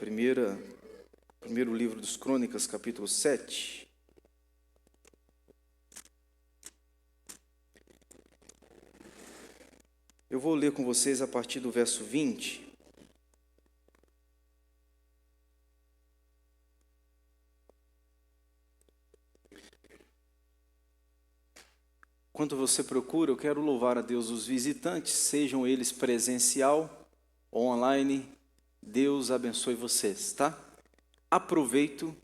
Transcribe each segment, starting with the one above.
Primeiro livro dos Crônicas, capítulo 7. Eu vou ler com vocês a partir do verso 20. Enquanto você procura, eu quero louvar a Deus os visitantes, sejam eles presencial ou online. Deus abençoe vocês, tá? Aproveito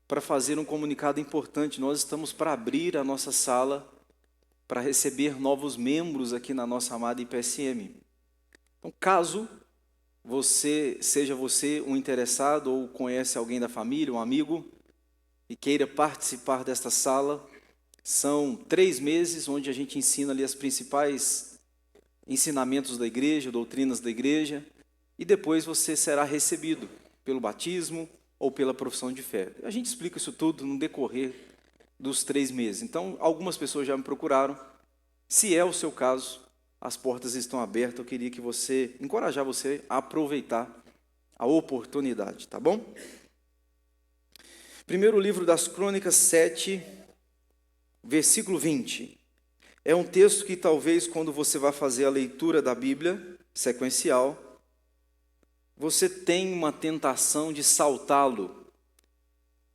para fazer um comunicado importante. Nós estamos para abrir a nossa sala para receber novos membros aqui na nossa amada IPSM. Então, caso seja você um interessado ou conhece alguém da família, um amigo, e queira participar desta sala, são 3 meses onde a gente ensina ali as principais ensinamentos da igreja, doutrinas da igreja, e depois você será recebido pelo batismo ou pela profissão de fé. A gente explica isso tudo no decorrer dos 3 meses. Então, algumas pessoas já me procuraram. Se é o seu caso, as portas estão abertas. Eu queria encorajar você a aproveitar a oportunidade, tá bom? Primeiro livro das Crônicas 7, versículo 20. É um texto que talvez quando você vai fazer a leitura da Bíblia sequencial, você tem uma tentação de saltá-lo,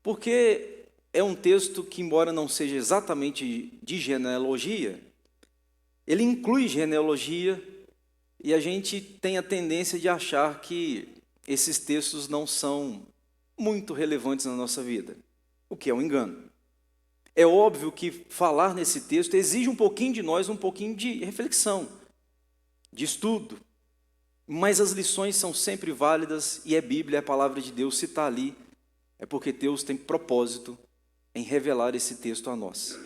porque é um texto que, embora não seja exatamente de genealogia, ele inclui genealogia, e a gente tem a tendência de achar que esses textos não são muito relevantes na nossa vida, o que é um engano. É óbvio que falar nesse texto exige um pouquinho de nós, um pouquinho de reflexão, de estudo, mas as lições são sempre válidas e é Bíblia, é a palavra de Deus. Se está ali, é porque Deus tem propósito em revelar esse texto a nós.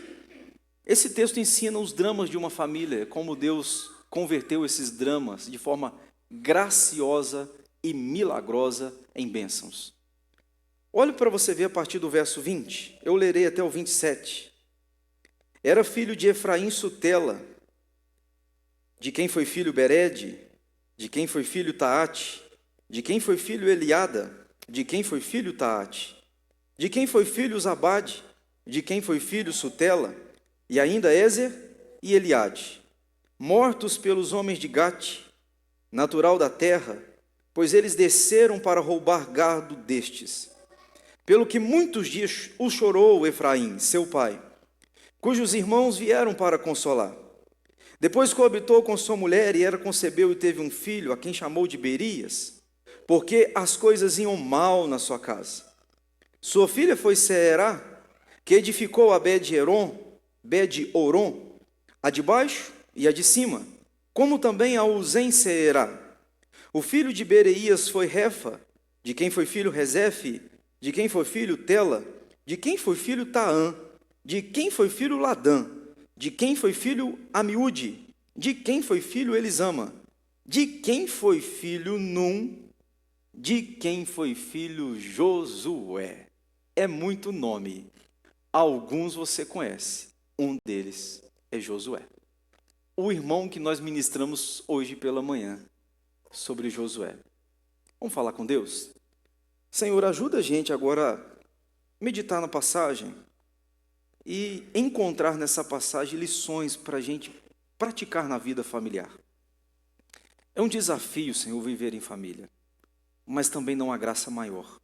Esse texto ensina os dramas de uma família, como Deus converteu esses dramas de forma graciosa e milagrosa em bênçãos. Olhe para você ver a partir do verso 20, eu lerei até o 27. Era filho de Efraim Sutela, de quem foi filho Berede, de quem foi filho Taate, de quem foi filho Eliada, de quem foi filho Taate, de quem foi filho Zabade, de quem foi filho Sutela, e ainda Ezer e Eliade, mortos pelos homens de Gate, natural da terra, pois eles desceram para roubar gado destes. Pelo que muitos dias o chorou Efraim, seu pai, cujos irmãos vieram para consolar. Depois coabitou com sua mulher, e ela concebeu e teve um filho, a quem chamou de Berias, porque as coisas iam mal na sua casa. Sua filha foi Seerá, que edificou a Bede-Oron, a de baixo e a de cima, como também a Uzem-Seerá. O filho de Bereias foi Refa, de quem foi filho Rezefe, de quem foi filho Tela, de quem foi filho Taã, de quem foi filho Ladã, de quem foi filho Amiúde, de quem foi filho Elisama, de quem foi filho Num, de quem foi filho Josué. É muito nome. Alguns você conhece. Um deles é Josué. O irmão que nós ministramos hoje pela manhã sobre Josué. Vamos falar com Deus? Senhor, ajuda a gente agora a meditar na passagem e encontrar nessa passagem lições para a gente praticar na vida familiar. É um desafio, Senhor, viver em família, mas também não há graça maior.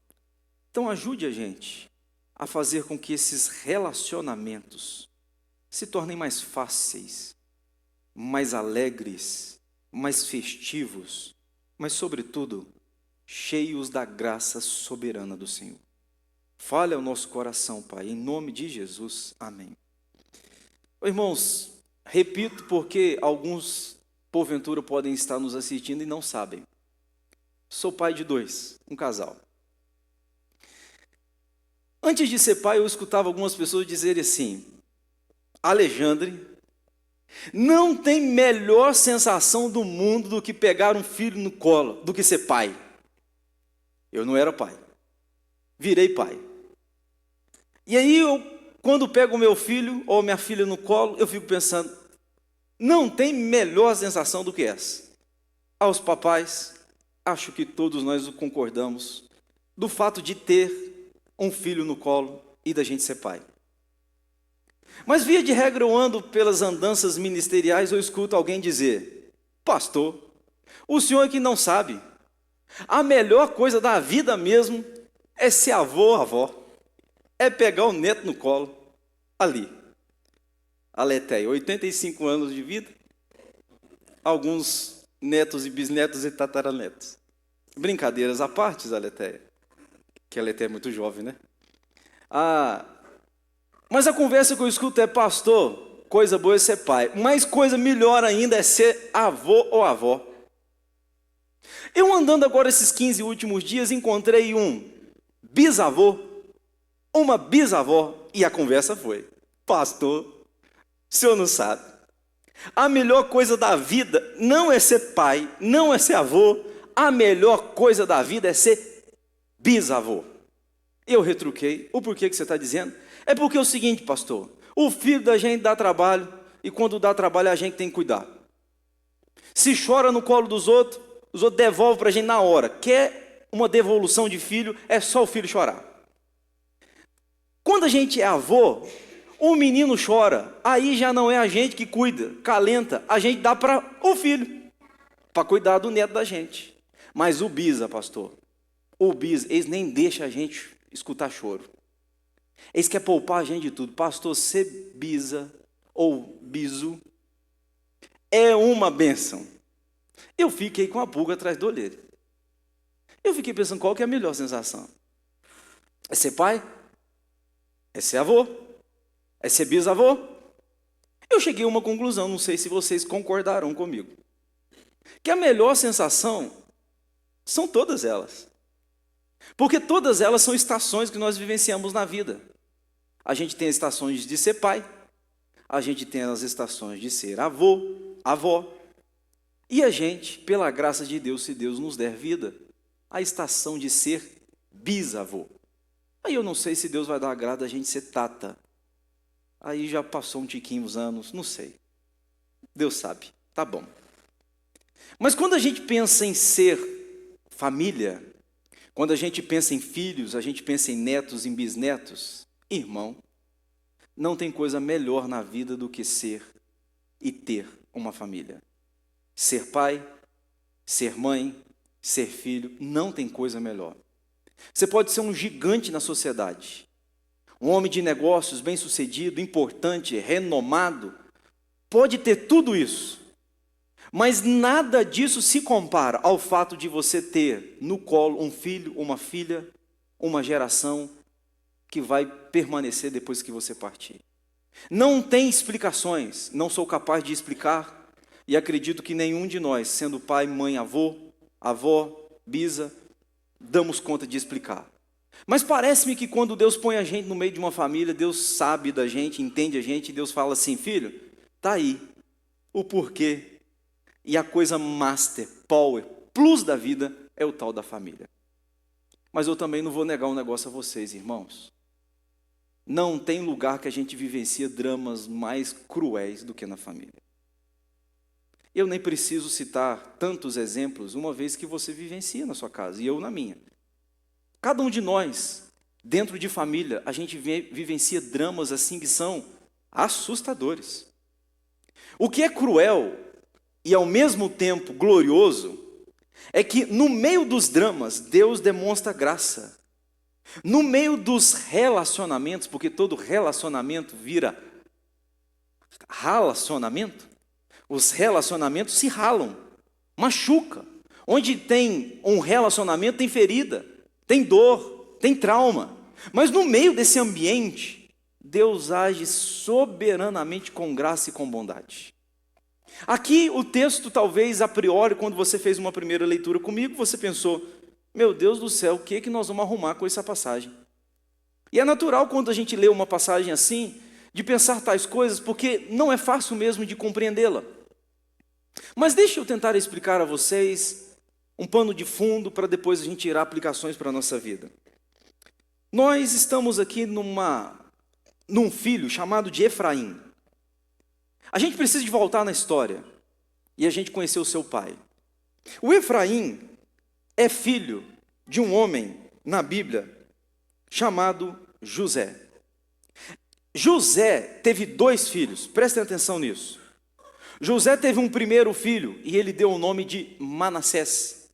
Então ajude a gente a fazer com que esses relacionamentos se tornem mais fáceis, mais alegres, mais festivos, mas sobretudo cheios da graça soberana do Senhor. Fale ao nosso coração, Pai, em nome de Jesus. Amém. Irmãos, repito porque alguns, porventura, podem estar nos assistindo e não sabem. Sou pai de 2, um casal. Antes de ser pai, eu escutava algumas pessoas dizerem assim: Alexandre, não tem melhor sensação do mundo do que pegar um filho no colo, do que ser pai. Eu não era pai. Virei pai. E aí, quando pego o meu filho ou minha filha no colo, eu fico pensando, não tem melhor sensação do que essa. Aos papais, acho que todos nós concordamos, do fato de ter um filho no colo e da gente ser pai. Mas via de regra eu ando pelas andanças ministeriais, eu escuto alguém dizer: pastor, o senhor é que não sabe, a melhor coisa da vida mesmo é ser avô ou avó, é pegar o neto no colo, ali. A Letéia, 85 anos de vida, alguns netos e bisnetos e tataranetos. Brincadeiras à parte, a Letéia, que a Letéia é muito jovem, né? Mas a conversa que eu escuto é: pastor, coisa boa é ser pai, mas coisa melhor ainda é ser avô ou avó. Eu andando agora esses 15 últimos dias, encontrei um bisavô, uma bisavó, e a conversa foi: pastor, o senhor não sabe, a melhor coisa da vida não é ser pai, não é ser avô, a melhor coisa da vida é ser bisavô. Eu retruquei: o porquê que você está dizendo? É porque é o seguinte, pastor, o filho da gente dá trabalho, e quando dá trabalho a gente tem que cuidar. Se chora no colo dos outros devolvem para a gente na hora. Quer uma devolução de filho, é só o filho chorar. Quando a gente é avô, o menino chora, aí já não é a gente que cuida, calenta, a gente dá para o filho, para cuidar do neto da gente. Mas o bisa, pastor, o bisa, eles nem deixam a gente escutar choro. Eles querem poupar a gente de tudo. Pastor, ser bisa ou biso é uma bênção. Eu fiquei com a pulga atrás do olho. Eu fiquei pensando, qual que é a melhor sensação? É ser pai? É ser avô? É ser bisavô? Eu cheguei a uma conclusão, não sei se vocês concordarão comigo, que a melhor sensação são todas elas. Porque todas elas são estações que nós vivenciamos na vida. A gente tem as estações de ser pai, a gente tem as estações de ser avô, avó, e a gente, pela graça de Deus, se Deus nos der vida, a estação de ser bisavô. Aí eu não sei se Deus vai dar agrado a gente ser tata. Aí já passou um tiquinho uns anos, não sei. Deus sabe, tá bom. Mas quando a gente pensa em ser família, quando a gente pensa em filhos, a gente pensa em netos, em bisnetos, irmão, não tem coisa melhor na vida do que ser e ter uma família. Ser pai, ser mãe, ser filho, não tem coisa melhor. Você pode ser um gigante na sociedade, um homem de negócios bem-sucedido, importante, renomado, pode ter tudo isso, mas nada disso se compara ao fato de você ter no colo um filho, uma filha, uma geração que vai permanecer depois que você partir. Não tem explicações, não sou capaz de explicar, e acredito que nenhum de nós, sendo pai, mãe, avô, avó, bisa, damos conta de explicar. Mas parece-me que quando Deus põe a gente no meio de uma família, Deus sabe da gente, entende a gente, e Deus fala assim: filho, tá aí o porquê. E a coisa master, power, plus da vida é o tal da família. Mas eu também não vou negar um negócio a vocês, irmãos. Não tem lugar que a gente vivencia dramas mais cruéis do que na família. Eu nem preciso citar tantos exemplos, uma vez que você vivencia na sua casa, e eu na minha. Cada um de nós, dentro de família, a gente vivencia dramas assim que são assustadores. O que é cruel e ao mesmo tempo glorioso é que no meio dos dramas, Deus demonstra graça. No meio dos relacionamentos, porque todo relacionamento vira relacionamento, os relacionamentos se ralam, machuca. Onde tem um relacionamento tem ferida, tem dor, tem trauma. Mas no meio desse ambiente, Deus age soberanamente com graça e com bondade. Aqui o texto, talvez a priori, quando você fez uma primeira leitura comigo, você pensou: meu Deus do céu, o que é que nós vamos arrumar com essa passagem? E é natural quando a gente lê uma passagem assim, de pensar tais coisas, porque não é fácil mesmo de compreendê-la. Mas deixa eu tentar explicar a vocês um pano de fundo para depois a gente tirar aplicações para a nossa vida. Nós estamos aqui num filho chamado de Efraim. A gente precisa de voltar na história e a gente conhecer o seu pai. O Efraim é filho de um homem na Bíblia chamado José. José teve 2 filhos, prestem atenção nisso. José teve um primeiro filho e ele deu o nome de Manassés.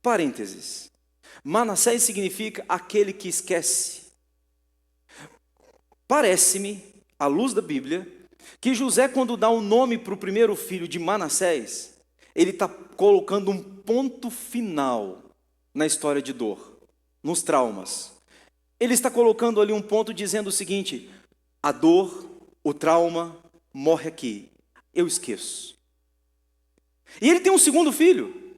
Parênteses. Manassés significa aquele que esquece. Parece-me, à luz da Bíblia, que José, quando dá o nome para o primeiro filho de Manassés, ele está colocando um ponto final na história de dor, nos traumas. Ele está colocando ali um ponto dizendo o seguinte: a dor, o trauma, morre aqui, eu esqueço. E ele tem um segundo filho,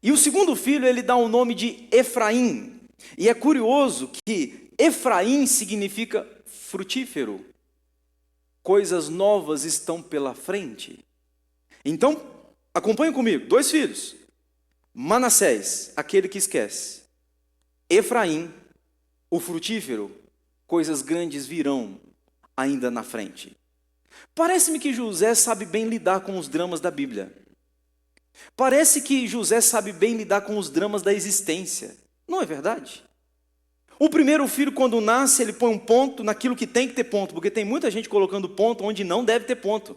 e o segundo filho ele dá o nome de Efraim, e é curioso que Efraim significa frutífero, coisas novas estão pela frente. Então, acompanhe comigo, 2 filhos, Manassés, aquele que esquece, Efraim, o frutífero, coisas grandes virão ainda na frente. Parece-me que José sabe bem lidar com os dramas da Bíblia. Parece que José sabe bem lidar com os dramas da existência. Não é verdade? O primeiro filho, quando nasce, ele põe um ponto naquilo que tem que ter ponto, porque tem muita gente colocando ponto onde não deve ter ponto.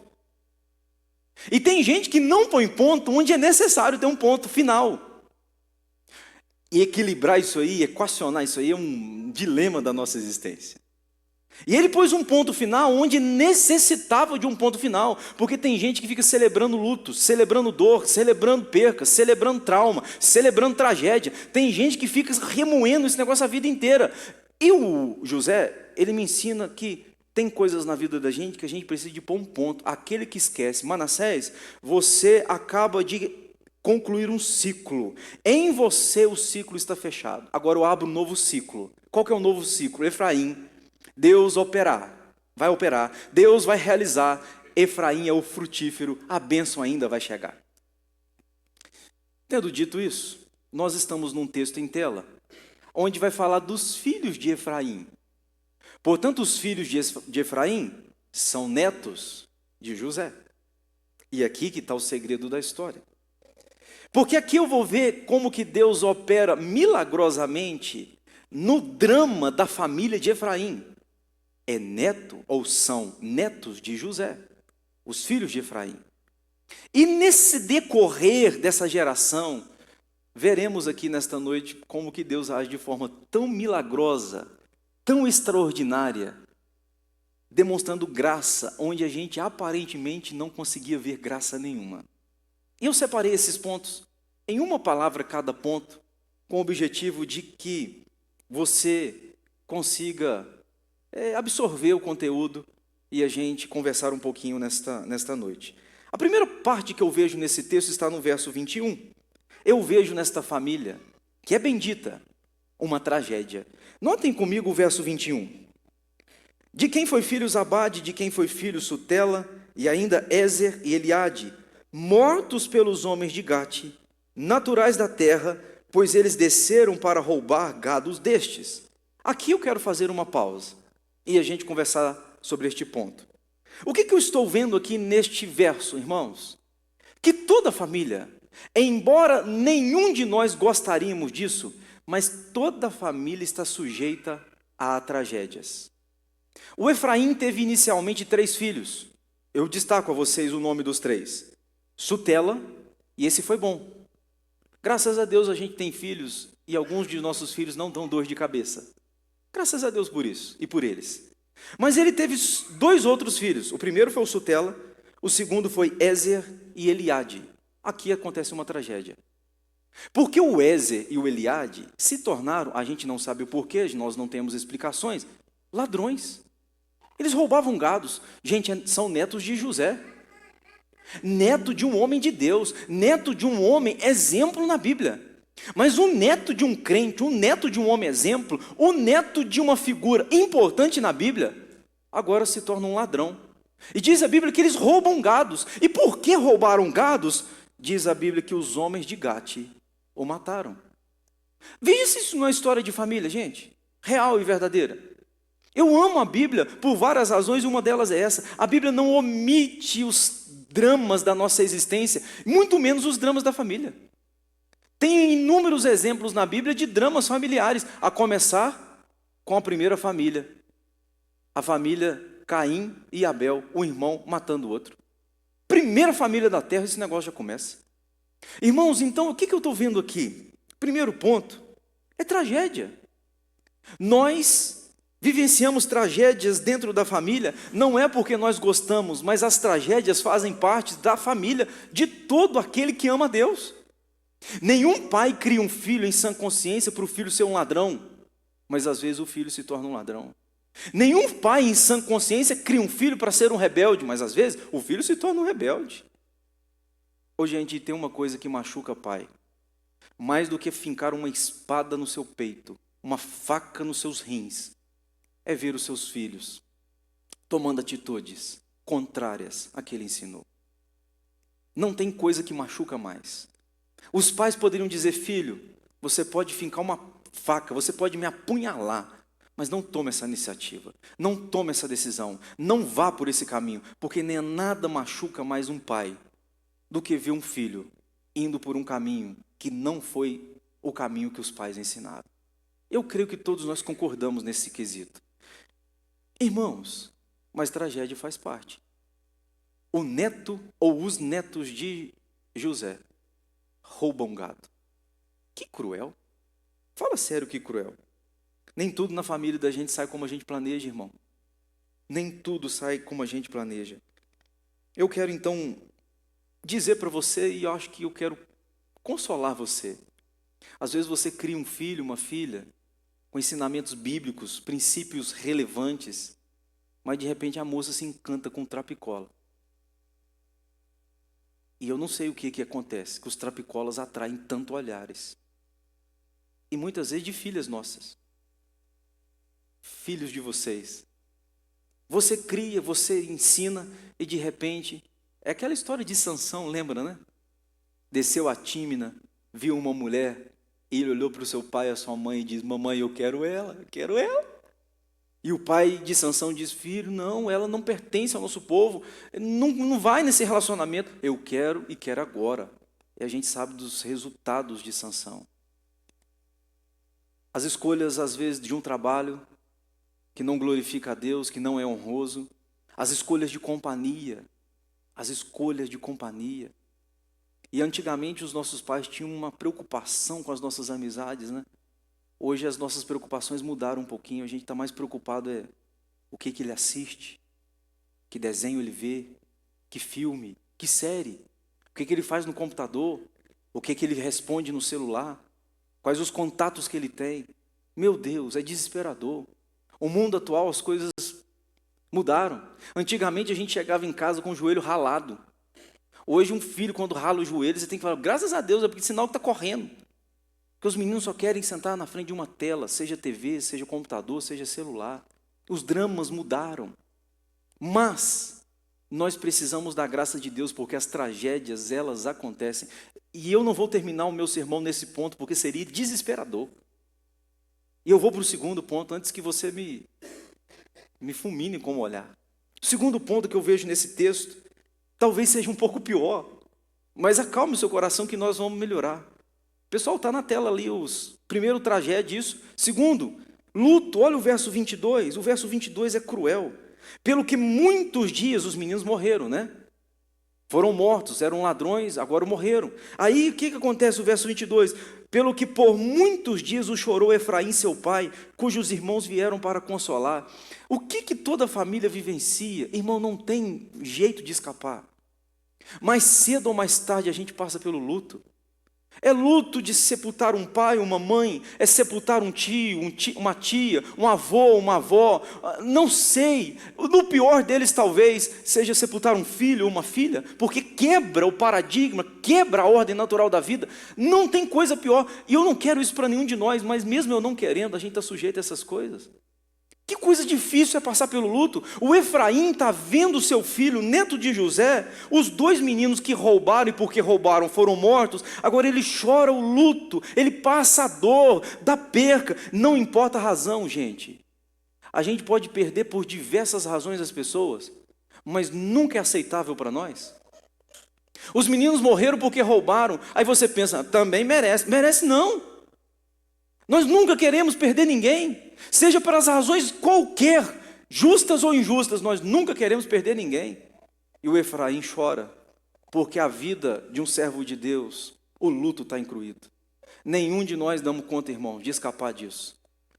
E tem gente que não põe ponto onde é necessário ter um ponto final. E equilibrar isso aí, equacionar isso aí é um dilema da nossa existência. E ele pôs um ponto final onde necessitava de um ponto final, porque tem gente que fica celebrando luto, celebrando dor, celebrando perca, celebrando trauma, celebrando tragédia. Tem gente que fica remoendo esse negócio a vida inteira. E o José, ele me ensina que tem coisas na vida da gente que a gente precisa de pôr um ponto. Aquele que esquece. Manassés, você acaba de concluir um ciclo. Em você o ciclo está fechado. Agora eu abro um novo ciclo. Qual que é o novo ciclo? Efraim. Deus vai operar, Deus vai realizar. Efraim é o frutífero, a bênção ainda vai chegar. Tendo dito isso, nós estamos num texto em tela, onde vai falar dos filhos de Efraim. Portanto, os filhos de Efraim são netos de José. E aqui que está o segredo da história. Porque aqui eu vou ver como que Deus opera milagrosamente no drama da família de Efraim. É neto, ou são netos de José, os filhos de Efraim. E nesse decorrer dessa geração, veremos aqui nesta noite como que Deus age de forma tão milagrosa, tão extraordinária, demonstrando graça, onde a gente aparentemente não conseguia ver graça nenhuma. E eu separei esses pontos em uma palavra cada ponto, com o objetivo de que você consiga absorver o conteúdo e a gente conversar um pouquinho nesta noite. A primeira parte que eu vejo nesse texto está no verso 21. Eu vejo nesta família, que é bendita, uma tragédia. Notem comigo o verso 21. De quem foi filho Zabade, de quem foi filho Sutela, e ainda Ézer e Eliade, mortos pelos homens de Gate, naturais da terra, pois eles desceram para roubar gados destes. Aqui eu quero fazer uma pausa e a gente conversar sobre este ponto. O que eu estou vendo aqui neste verso, irmãos? Que toda família, embora nenhum de nós gostaríamos disso, mas toda família está sujeita a tragédias. O Efraim teve inicialmente 3 filhos. Eu destaco a vocês o nome dos 3. Sutela, e esse foi bom. Graças a Deus a gente tem filhos e alguns de nossos filhos não dão dor de cabeça. Graças a Deus por isso e por eles. Mas ele teve 2 outros filhos. O primeiro foi o Sutela, o segundo foi Ézer e Eliade. Aqui acontece uma tragédia. Porque o Ézer e o Eliade se tornaram, a gente não sabe o porquê, nós não temos explicações, ladrões. Eles roubavam gados. Gente, são netos de José. Neto de um homem de Deus, neto de um homem exemplo na Bíblia. Mas o neto de um crente, o neto de um homem exemplo, o neto de uma figura importante na Bíblia, agora se torna um ladrão. E diz a Bíblia que eles roubam gados. E por que roubaram gados? Diz a Bíblia que os homens de Gate o mataram. Veja se isso não é história de família, gente. Real e verdadeira. Eu amo a Bíblia por várias razões, e uma delas é essa. A Bíblia não omite os dramas da nossa existência, muito menos os dramas da família. Tem inúmeros exemplos na Bíblia de dramas familiares, a começar com a primeira família. A família Caim e Abel, um irmão matando o outro. Primeira família da terra, esse negócio já começa. Irmãos, então, o que eu estou vendo aqui? Primeiro ponto, é tragédia. Nós vivenciamos tragédias dentro da família, não é porque nós gostamos, mas as tragédias fazem parte da família de todo aquele que ama a Deus. Nenhum pai cria um filho em sã consciência para o filho ser um ladrão, mas às vezes o filho se torna um ladrão. Nenhum pai em sã consciência cria um filho para ser um rebelde, mas às vezes o filho se torna um rebelde. Hoje a gente tem uma coisa que machuca pai, mais do que fincar uma espada no seu peito, uma faca nos seus rins, é ver os seus filhos tomando atitudes contrárias à que ele ensinou. Não tem coisa que machuca mais. Os pais poderiam dizer: filho, você pode fincar uma faca, você pode me apunhalar, mas não tome essa iniciativa, não tome essa decisão, não vá por esse caminho, porque nem nada machuca mais um pai do que ver um filho indo por um caminho que não foi o caminho que os pais ensinaram. Eu creio que todos nós concordamos nesse quesito. Irmãos, mas tragédia faz parte. O neto ou os netos de José roubam gado. Que cruel. Fala sério, que cruel. Nem tudo na família da gente sai como a gente planeja, irmão. Nem tudo sai como a gente planeja. Eu quero então dizer para você, e eu acho que eu quero consolar você. Às vezes você cria um filho, uma filha, com ensinamentos bíblicos, princípios relevantes, mas de repente a moça se encanta com trapicola. E eu não sei o que acontece, que os trapicolas atraem tanto olhares. E muitas vezes de filhas nossas. Filhos de vocês. Você cria, você ensina e de repente... É aquela história de Sansão, lembra, né? Desceu a Tímina, viu uma mulher, e ele olhou para o seu pai e a sua mãe e disse: mamãe, eu quero ela, eu quero ela. E o pai de Sansão diz: filho, não, ela não pertence ao nosso povo, não vai nesse relacionamento. Eu quero e quero agora. E a gente sabe dos resultados de Sansão. As escolhas, às vezes, de um trabalho que não glorifica a Deus, que não é honroso. As escolhas de companhia. As escolhas de companhia. E antigamente os nossos pais tinham uma preocupação com as nossas amizades, né? Hoje as nossas preocupações mudaram um pouquinho. A gente está mais preocupado o que ele assiste, que desenho ele vê, que filme, que série, o que ele faz no computador, o que ele responde no celular, quais os contatos que ele tem. Meu Deus, é desesperador. O mundo atual, as coisas mudaram. Antigamente a gente chegava em casa com o joelho ralado. Hoje um filho, quando rala o joelho, você tem que falar: graças a Deus, é porque sinal que está correndo. Porque os meninos só querem sentar na frente de uma tela, seja TV, seja computador, seja celular. Os dramas mudaram. Mas nós precisamos da graça de Deus, porque as tragédias, elas acontecem. E eu não vou terminar o meu sermão nesse ponto, porque seria desesperador. E eu vou para o segundo ponto, antes que você me fulmine com o olhar. O segundo ponto que eu vejo nesse texto, talvez seja um pouco pior, mas acalme o seu coração que nós vamos melhorar. Pessoal, está na tela ali primeiro, tragédia, isso. Segundo, luto. Olha o verso 22. O verso 22 é cruel. Pelo que muitos dias os meninos morreram, né? Foram mortos, eram ladrões, agora morreram. Aí o que acontece no verso 22? Pelo que por muitos dias o chorou Efraim, seu pai, cujos irmãos vieram para consolar. O que toda família vivencia? Irmão, não tem jeito de escapar. Mais cedo ou mais tarde a gente passa pelo luto. É luto de sepultar um pai, uma mãe, é sepultar um tio, uma tia, um avô, uma avó, não sei. No pior deles talvez seja sepultar um filho ou uma filha, porque quebra o paradigma, quebra a ordem natural da vida. Não tem coisa pior, e eu não quero isso para nenhum de nós, mas mesmo eu não querendo, a gente está sujeito a essas coisas. Que coisa difícil é passar pelo luto. O Efraim está vendo seu filho, neto de José, os dois meninos que roubaram e porque roubaram foram mortos. Agora ele chora o luto, ele passa a dor da perca. Não importa a razão, gente. A gente pode perder por diversas razões as pessoas, mas nunca é aceitável para nós. Os meninos morreram porque roubaram. Aí você pensa, também merece. Merece não. Nós nunca queremos perder ninguém, seja pelas razões qualquer, justas ou injustas, nós nunca queremos perder ninguém. E o Efraim chora, porque a vida de um servo de Deus, o luto está incluído. Nenhum de nós damos conta, irmão, de escapar disso.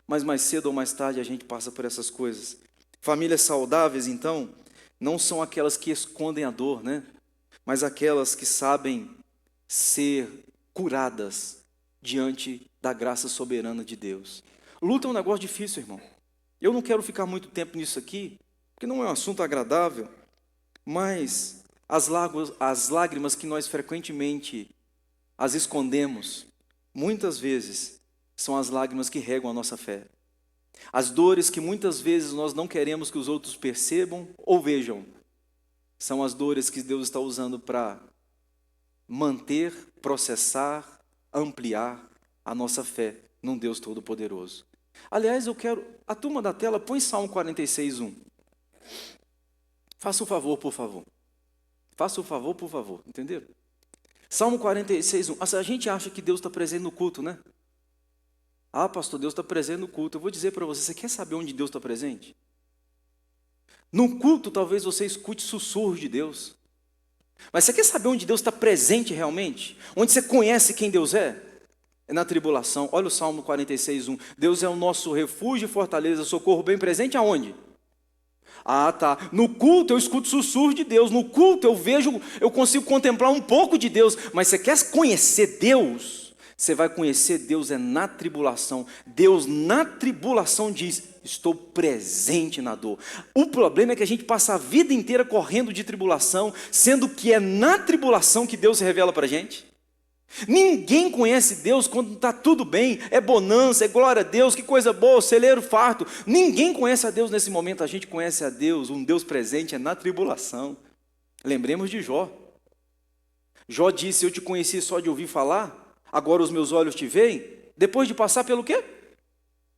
Mas mais cedo ou mais tarde a gente passa por essas coisas. Famílias saudáveis, então, não são aquelas que escondem a dor, né? Mas aquelas que sabem ser curadas diante da graça soberana de Deus. Luta é um negócio difícil, irmão. Eu não quero ficar muito tempo nisso aqui, porque não é um assunto agradável, mas as lágrimas que nós frequentemente as escondemos, muitas vezes, são as lágrimas que regam a nossa fé. As dores que muitas vezes nós não queremos que os outros percebam ou vejam, são as dores que Deus está usando para manter, processar, ampliar a nossa fé num Deus Todo-Poderoso. Aliás, a turma da tela, põe Salmo 46:1. Faça o favor, por favor. Faça o favor, por favor, entenderam? Salmo 46:1. A gente acha que Deus está presente no culto, né? Ah, pastor, Deus está presente no culto. Eu vou dizer para você quer saber onde Deus está presente? No culto, talvez você escute sussurros de Deus. Mas você quer saber onde Deus está presente realmente? Onde você conhece quem Deus é? É na tribulação. Olha o Salmo 46:1. Deus é o nosso refúgio e fortaleza, socorro bem presente aonde? Ah, tá. No culto eu escuto sussurro de Deus. No culto eu consigo contemplar um pouco de Deus. Mas você quer conhecer Deus? Você vai conhecer Deus na tribulação. Deus na tribulação diz, estou presente na dor. O problema é que a gente passa a vida inteira correndo de tribulação, sendo que é na tribulação que Deus se revela para a gente. Ninguém conhece Deus quando está tudo bem, é bonança, é glória a Deus, que coisa boa, celeiro farto. Ninguém conhece a Deus nesse momento, a gente conhece a Deus, um Deus presente é na tribulação. Lembremos de Jó. Jó disse, eu te conheci só de ouvir falar, agora os meus olhos te veem, depois de passar pelo quê?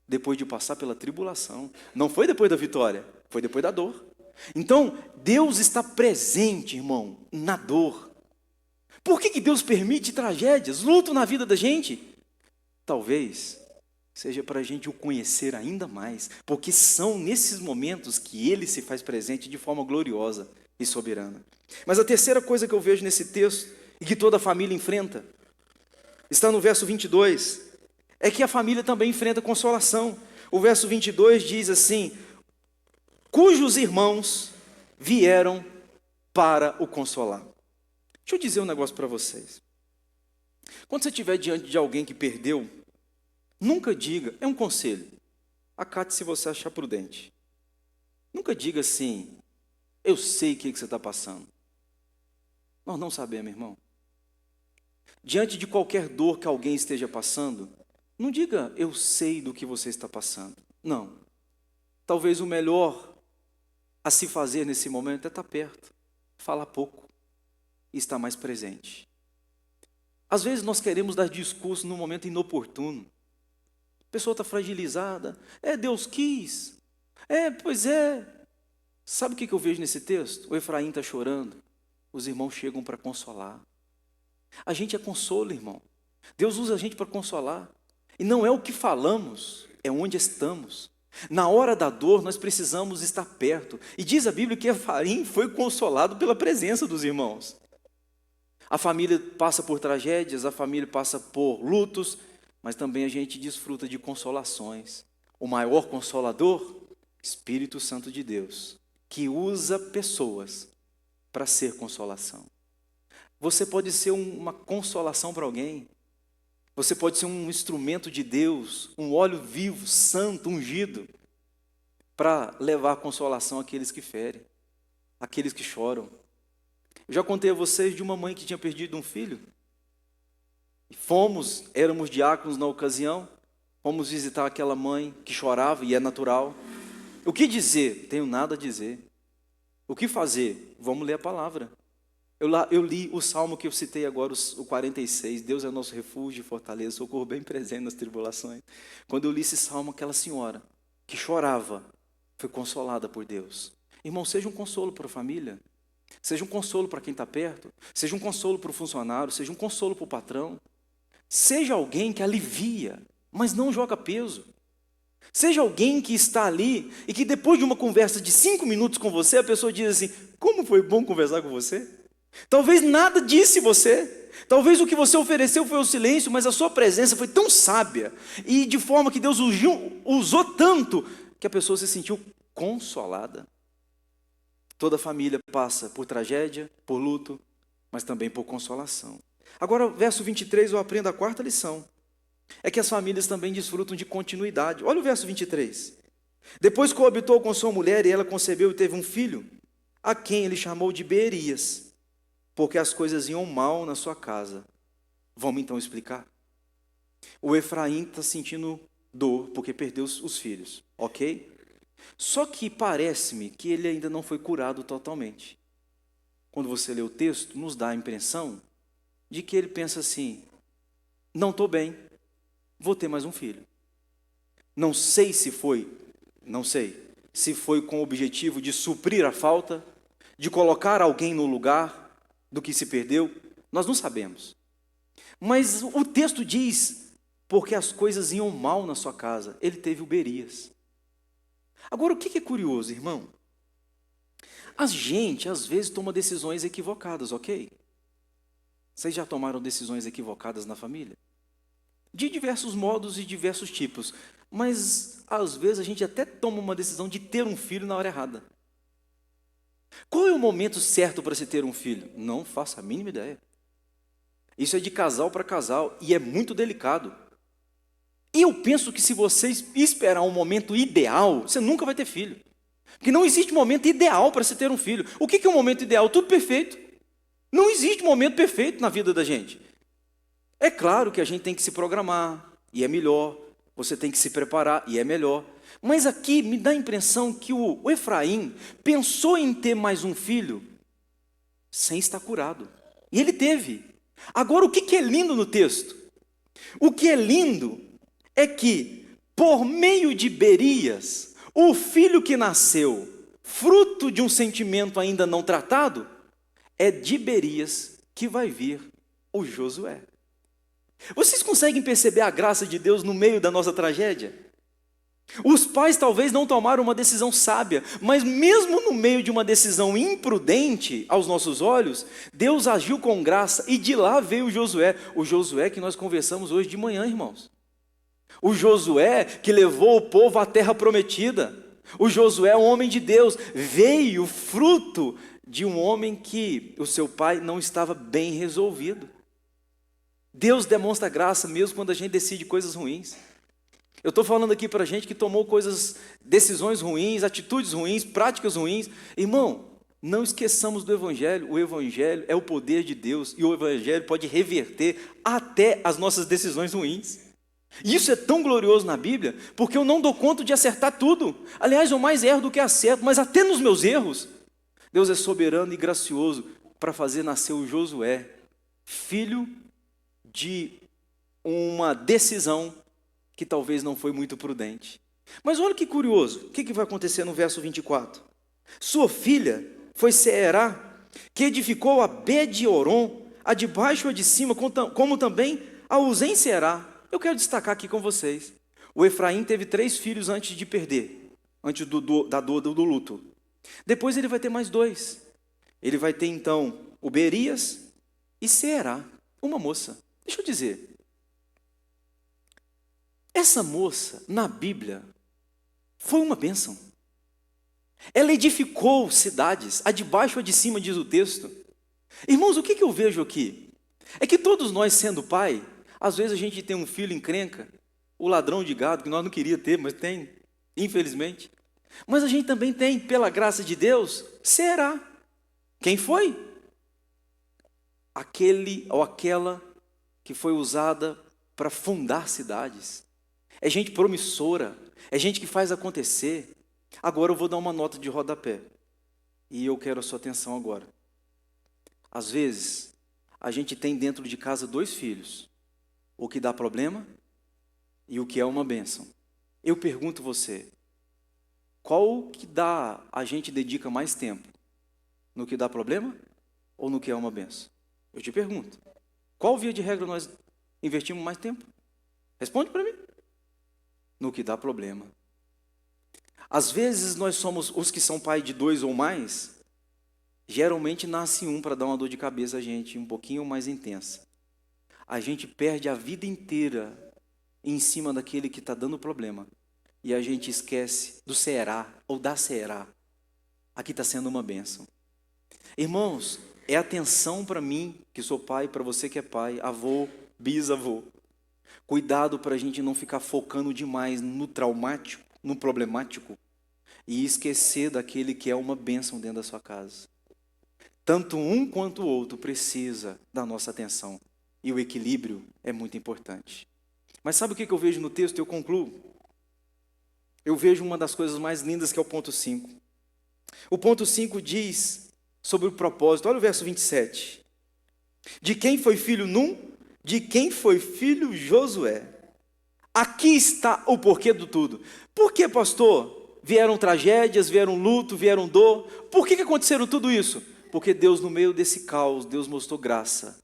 Depois de passar pela tribulação. Não foi depois da vitória, foi depois da dor. Então, Deus está presente, irmão, na dor. Por que Deus permite tragédias, luto na vida da gente? Talvez seja para a gente o conhecer ainda mais, porque são nesses momentos que Ele se faz presente de forma gloriosa e soberana. Mas a terceira coisa que eu vejo nesse texto, e que toda a família enfrenta, está no verso 22, é que a família também enfrenta consolação. O verso 22 diz assim, cujos irmãos vieram para o consolar. Deixa eu dizer um negócio para vocês. Quando você estiver diante de alguém que perdeu, nunca diga, é um conselho, acate se você achar prudente. Nunca diga assim, eu sei o que você está passando. Nós não sabemos, irmão. Diante de qualquer dor que alguém esteja passando, não diga, eu sei do que você está passando. Não. Talvez o melhor a se fazer nesse momento é estar perto, falar pouco e estar mais presente. Às vezes nós queremos dar discurso num momento inoportuno. A pessoa está fragilizada. Deus quis. Pois é. Sabe o que eu vejo nesse texto? O Efraim está chorando. Os irmãos chegam para consolar. A gente é consolo, irmão. Deus usa a gente para consolar. E não é o que falamos, é onde estamos. Na hora da dor, nós precisamos estar perto. E diz a Bíblia que Efraim foi consolado pela presença dos irmãos. A família passa por tragédias, a família passa por lutos, mas também a gente desfruta de consolações. O maior consolador, Espírito Santo de Deus, que usa pessoas para ser consolação. Você pode ser uma consolação para alguém. Você pode ser um instrumento de Deus, um óleo vivo, santo, ungido, para levar consolação àqueles que ferem, àqueles que choram. Eu já contei a vocês de uma mãe que tinha perdido um filho. Éramos diáconos na ocasião, fomos visitar aquela mãe que chorava, e é natural. O que dizer? Tenho nada a dizer. O que fazer? Vamos ler a palavra. Eu li o salmo que eu citei agora, o 46, Deus é nosso refúgio e fortaleza, socorro bem presente nas tribulações. Quando eu li esse salmo, aquela senhora que chorava, foi consolada por Deus. Irmão, seja um consolo para a família. Seja um consolo para quem está perto, seja um consolo para o funcionário, seja um consolo para o patrão. Seja alguém que alivia, mas não joga peso. Seja alguém que está ali e que depois de uma conversa de 5 minutos com você, a pessoa diz assim: como foi bom conversar com você? Talvez nada disse você. Talvez o que você ofereceu foi o silêncio, mas a sua presença foi tão sábia e de forma que Deus usou tanto que a pessoa se sentiu consolada. Toda família passa por tragédia, por luto, mas também por consolação. Agora, verso 23, eu aprendo a quarta lição. É que as famílias também desfrutam de continuidade. Olha o verso 23. Depois coabitou com sua mulher e ela concebeu e teve um filho, a quem ele chamou de Beerias, porque as coisas iam mal na sua casa. Vamos então explicar. O Efraim está sentindo dor porque perdeu os filhos, ok? Só que parece-me que ele ainda não foi curado totalmente. Quando você lê o texto, nos dá a impressão de que ele pensa assim: não estou bem, vou ter mais um filho. Não sei se foi com o objetivo de suprir a falta, de colocar alguém no lugar do que se perdeu, nós não sabemos. Mas o texto diz, porque as coisas iam mal na sua casa, ele teve o Beerias. Agora, o que é curioso, irmão? A gente, às vezes, toma decisões equivocadas, ok? Vocês já tomaram decisões equivocadas na família? De diversos modos e diversos tipos. Mas, às vezes, a gente até toma uma decisão de ter um filho na hora errada. Qual é o momento certo para se ter um filho? Não faço a mínima ideia. Isso é de casal para casal e é muito delicado. E eu penso que se você esperar um momento ideal, você nunca vai ter filho. Porque não existe momento ideal para se ter um filho. O que é um momento ideal? Tudo perfeito. Não existe momento perfeito na vida da gente. É claro que a gente tem que se programar, e é melhor. Você tem que se preparar, e é melhor. Mas aqui me dá a impressão que o Efraim pensou em ter mais um filho sem estar curado. E ele teve. Agora, o que é lindo no texto? O que é lindo é que, por meio de Beerias, o filho que nasceu, fruto de um sentimento ainda não tratado, é de Beerias que vai vir o Josué. Vocês conseguem perceber a graça de Deus no meio da nossa tragédia? Os pais talvez não tomaram uma decisão sábia, mas mesmo no meio de uma decisão imprudente aos nossos olhos, Deus agiu com graça e de lá veio o Josué que nós conversamos hoje de manhã, irmãos. O Josué que levou o povo à terra prometida. O Josué, um homem de Deus, veio fruto de um homem que o seu pai não estava bem resolvido. Deus demonstra graça mesmo quando a gente decide coisas ruins. Eu estou falando aqui para gente que tomou decisões ruins, atitudes ruins, práticas ruins. Irmão, não esqueçamos do Evangelho. O Evangelho é o poder de Deus e o Evangelho pode reverter até as nossas decisões ruins. E isso é tão glorioso na Bíblia, porque eu não dou conta de acertar tudo. Aliás, eu mais erro do que acerto, mas até nos meus erros, Deus é soberano e gracioso para fazer nascer o Josué, filho de uma decisão que talvez não foi muito prudente. Mas olha que curioso, o que vai acontecer no verso 24? Sua filha foi Seerá, que edificou a Bet-Oron, a de baixo e a de cima, como também a Uzem Seerá. Eu quero destacar aqui com vocês. O Efraim teve 3 filhos antes de perder, antes da dor do luto. Depois ele vai ter mais 2. Ele vai ter então o Beerias e Seerá, uma moça. Deixa eu dizer, essa moça na Bíblia foi uma bênção. Ela edificou cidades, a de baixo e a de cima, diz o texto. Irmãos, o que eu vejo aqui? É que todos nós, sendo pai, às vezes a gente tem um filho encrenca, o ladrão de gado, que nós não queríamos ter, mas tem, infelizmente. Mas a gente também tem, pela graça de Deus, Seerá. Quem foi? Aquele ou aquela que foi usada para fundar cidades. É gente promissora, é gente que faz acontecer. Agora eu vou dar uma nota de rodapé. E eu quero a sua atenção agora. Às vezes, a gente tem dentro de casa 2 filhos. O que dá problema e o que é uma bênção. Eu pergunto você, qual que a gente dedica mais tempo? No que dá problema ou no que é uma benção? Eu te pergunto. Qual via de regra nós investimos mais tempo? Responde para mim. No que dá problema. Às vezes nós somos os que são pai de 2 ou mais, geralmente nasce um para dar uma dor de cabeça a gente um pouquinho mais intensa. A gente perde a vida inteira em cima daquele que está dando problema. E a gente esquece do será ou da será. Aqui está sendo uma bênção. Irmãos, é atenção para mim, que sou pai, para você que é pai, avô, bisavô. Cuidado para a gente não ficar focando demais no traumático, no problemático, e esquecer daquele que é uma bênção dentro da sua casa. Tanto um quanto o outro precisa da nossa atenção. E o equilíbrio é muito importante. Mas sabe o que eu vejo no texto? Eu concluo. Eu vejo uma das coisas mais lindas que é o ponto 5. O ponto 5 diz sobre o propósito. Olha o verso 27. De quem foi filho Num? De quem foi filho Josué? Aqui está o porquê do tudo. Por que, pastor? Vieram tragédias, vieram luto, vieram dor. Por que aconteceram tudo isso? Porque Deus, no meio desse caos, Deus mostrou graça.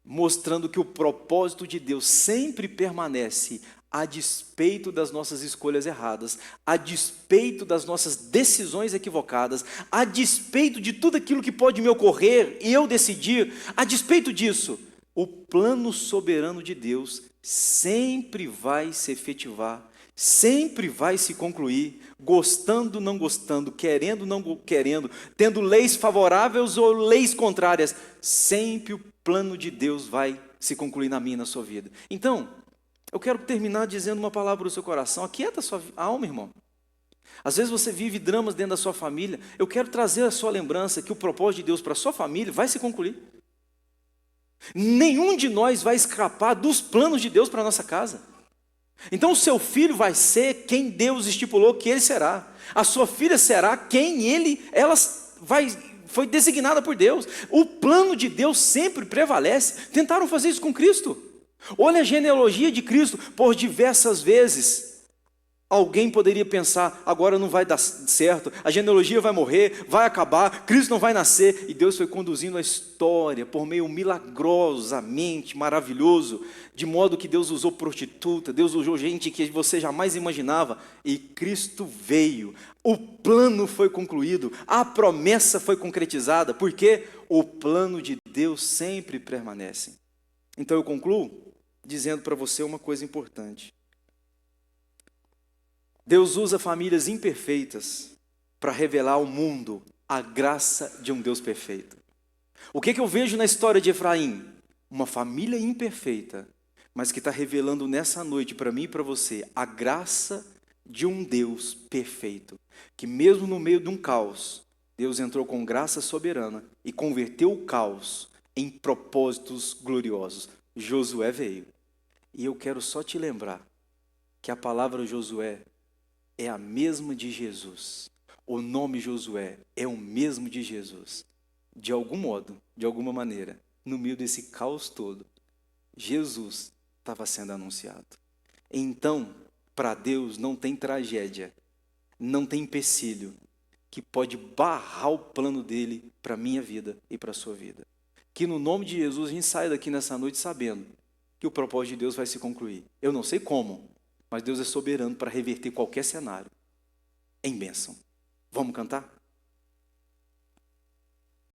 Mostrando que o propósito de Deus sempre permanece a despeito das nossas escolhas erradas, a despeito das nossas decisões equivocadas, a despeito de tudo aquilo que pode me ocorrer e eu decidir, a despeito disso, o plano soberano de Deus sempre vai se efetivar, sempre vai se concluir, gostando, não gostando, querendo, não querendo, tendo leis favoráveis ou leis contrárias, sempre o plano de Deus vai se concluir na minha e na sua vida. Então, eu quero terminar dizendo uma palavra para o seu coração. Aquieta a sua alma, irmão. Às vezes você vive dramas dentro da sua família. Eu quero trazer a sua lembrança que o propósito de Deus para a sua família vai se concluir. Nenhum de nós vai escapar dos planos de Deus para a nossa casa. Então o seu filho vai ser quem Deus estipulou que ele será. A sua filha será quem foi designada por Deus. O plano de Deus sempre prevalece. Tentaram fazer isso com Cristo. Olha a genealogia de Cristo. Por diversas vezes alguém poderia pensar, agora não vai dar certo, a genealogia vai morrer, vai acabar, Cristo não vai nascer. E Deus foi conduzindo a história por meio milagrosamente maravilhoso, de modo que Deus usou prostituta, Deus usou gente que você jamais imaginava, e Cristo veio. O plano foi concluído, a promessa foi concretizada, porque o plano de Deus sempre permanece. Então eu concluo dizendo para você uma coisa importante. Deus usa famílias imperfeitas para revelar ao mundo a graça de um Deus perfeito. O que eu vejo na história de Efraim? Uma família imperfeita, mas que está revelando nessa noite para mim e para você a graça de um Deus perfeito. Que mesmo no meio de um caos, Deus entrou com graça soberana e converteu o caos em propósitos gloriosos. Josué veio. E eu quero só te lembrar que a palavra Josué é a mesma de Jesus. O nome Josué é o mesmo de Jesus. De algum modo, de alguma maneira, no meio desse caos todo, Jesus estava sendo anunciado. Então, para Deus não tem tragédia, não tem empecilho que pode barrar o plano dele para a minha vida e para a sua vida. Que no nome de Jesus a gente saia daqui nessa noite sabendo que o propósito de Deus vai se concluir. Eu não sei como, mas Deus é soberano para reverter qualquer cenário em bênção. Vamos cantar?